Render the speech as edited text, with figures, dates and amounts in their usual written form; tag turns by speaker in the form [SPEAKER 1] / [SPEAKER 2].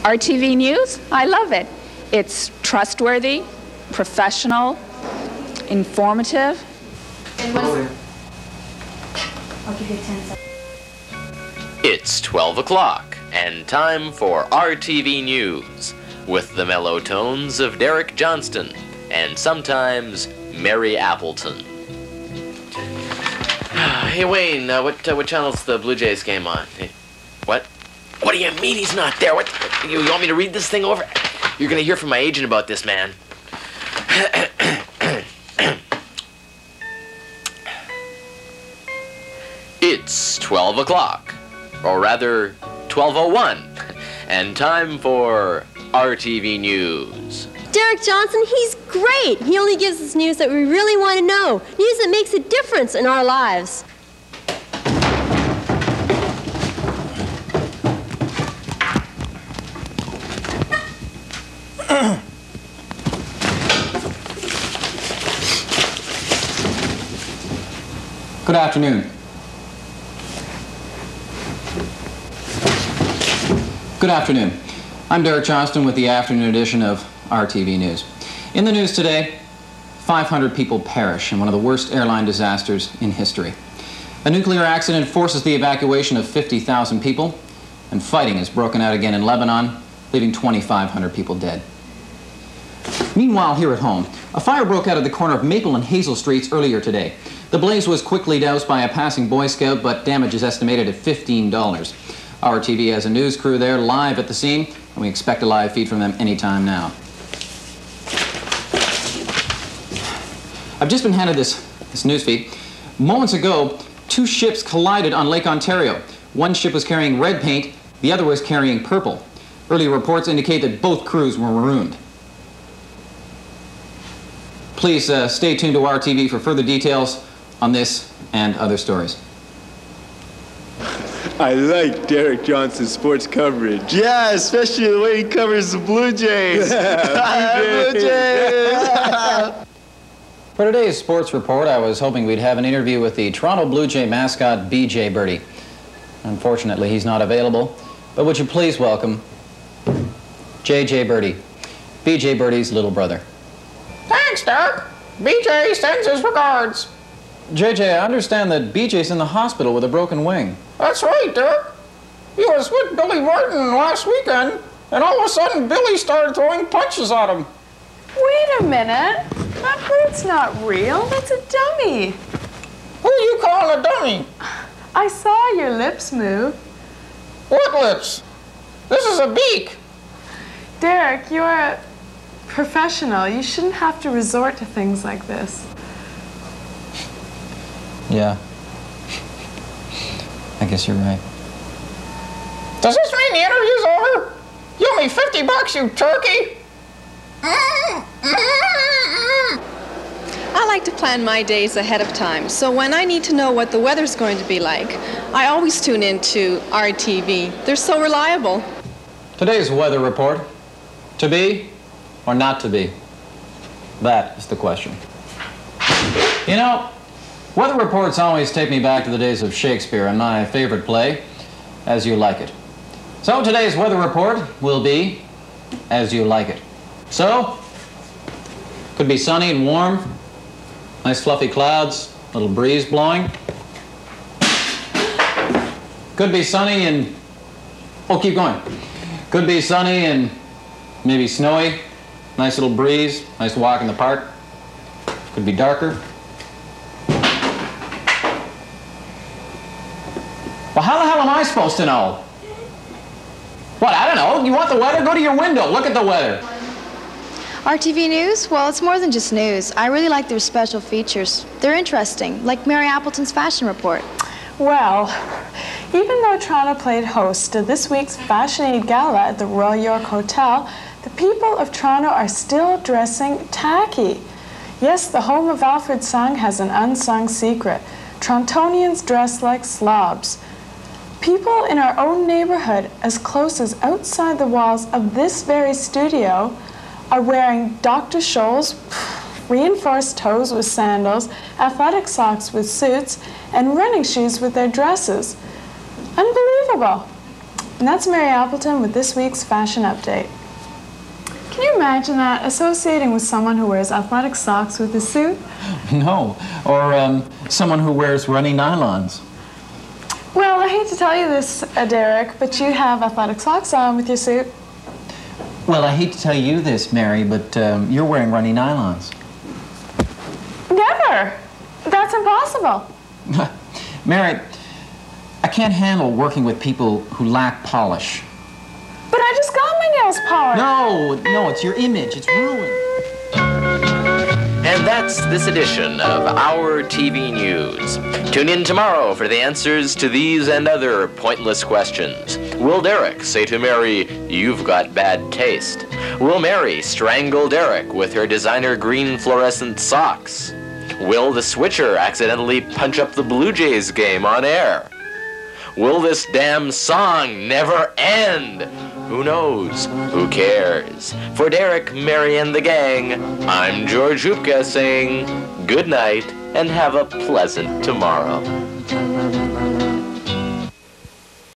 [SPEAKER 1] RTV News, I love it. It's trustworthy, professional, informative.
[SPEAKER 2] I'll give you 10 seconds.
[SPEAKER 3] It's 12 o'clock and time for RTV News with the mellow tones of Derek Johnston and sometimes Mary Appleton. Hey Wayne, what channel's the Blue Jays game on? Hey, what? What do you mean he's not there? What? You want me to read this thing over? You're gonna hear from my agent about this, man. It's 12 o'clock, or rather 12:01, and time for RTV News.
[SPEAKER 2] Derek Johnson, he's great. He only gives us news that we really want to know. News that makes a difference in our lives.
[SPEAKER 4] Good afternoon. Good afternoon. I'm Derek Johnston with the afternoon edition of RTV News. In the news today, 500 people perish in one of the worst airline disasters in history. A nuclear accident forces the evacuation of 50,000 people, and fighting has broken out again in Lebanon, leaving 2,500 people dead. Meanwhile, here at home, a fire broke out at the corner of Maple and Hazel Streets earlier today. The blaze was quickly doused by a passing Boy Scout, but damage is estimated at $15. Our TV has a news crew there live at the scene, and we expect a live feed from them anytime now. I've just been handed this news feed. Moments ago, two ships collided on Lake Ontario. One ship was carrying red paint, the other was carrying purple. Earlier reports indicate that both crews were marooned. Please stay tuned to our TV for further details on this and other stories.
[SPEAKER 5] I like Derek Johnson's sports coverage.
[SPEAKER 6] Yeah, especially the way he covers the Blue Jays. Blue Jays!
[SPEAKER 4] For today's sports report, I was hoping we'd have an interview with the Toronto Blue Jay mascot, B.J. Birdie. Unfortunately, he's not available, but would you please welcome J.J. Birdie, B.J. Birdie's little brother.
[SPEAKER 7] Thanks, Derek. BJ sends his regards.
[SPEAKER 4] JJ, I understand that BJ's in the hospital with a broken wing.
[SPEAKER 7] That's right, Derek. He was with Billy Martin last weekend, and all of a sudden Billy started throwing punches at him.
[SPEAKER 8] Wait a minute. That bird's not real. That's a dummy.
[SPEAKER 7] Who are you calling a dummy?
[SPEAKER 8] I saw your lips move.
[SPEAKER 7] What lips? This is a beak.
[SPEAKER 8] Derek, you're a professional. You shouldn't have to resort to things like this.
[SPEAKER 4] Yeah. I guess you're right.
[SPEAKER 7] Does this mean the interview's over? You owe me $50, you turkey.
[SPEAKER 9] I like to plan my days ahead of time, so when I need to know what the weather's going to be like, I always tune into RTV. They're so reliable.
[SPEAKER 4] Today's weather report. To be or not to be? That is the question. You know, weather reports always take me back to the days of Shakespeare and my favorite play, As You Like It. So today's weather report will be As You Like It. So, could be sunny and warm, nice fluffy clouds, a little breeze blowing. Could be sunny and, oh, keep going. Could be sunny and maybe snowy, nice little breeze, nice walk in the park. Could be darker. Well, how the hell am I supposed to know? What, I don't know. You want the weather? Go to your window. Look at the weather.
[SPEAKER 10] RTV News? Well, it's more than just news. I really like their special features. They're interesting, like Mary Appleton's fashion report.
[SPEAKER 8] Well, even though Toronto played host to this week's Fashion Aid Gala at the Royal York Hotel, the people of Toronto are still dressing tacky. Yes, the home of Alfred Sung has an unsung secret. Torontonians dress like slobs. People in our own neighborhood, as close as outside the walls of this very studio, are wearing Dr. Scholl's reinforced toes with sandals, athletic socks with suits, and running shoes with their dresses. Unbelievable. And that's Mary Appleton with this week's Fashion Update. Can you imagine that, associating with someone who wears athletic socks with a suit?
[SPEAKER 4] No, or someone who wears runny nylons.
[SPEAKER 8] Well, I hate to tell you this, Derek, but you have athletic socks on with your suit.
[SPEAKER 4] Well, I hate to tell you this, Mary, but you're wearing runny nylons.
[SPEAKER 8] Never! That's impossible.
[SPEAKER 4] Mary, I can't handle working with people who lack polish.
[SPEAKER 8] But I just got my nails polished.
[SPEAKER 4] No, it's your image. It's ruined.
[SPEAKER 3] And that's this edition of Our TV News. Tune in tomorrow for the answers to these and other pointless questions. Will Derek say to Mary, "You've got bad taste"? Will Mary strangle Derek with her designer green fluorescent socks? Will the switcher accidentally punch up the Blue Jays game on air? Will this damn song never end? Who knows? Who cares? For Derek, Mary, and the gang, I'm George Zupka saying good night and have a pleasant tomorrow.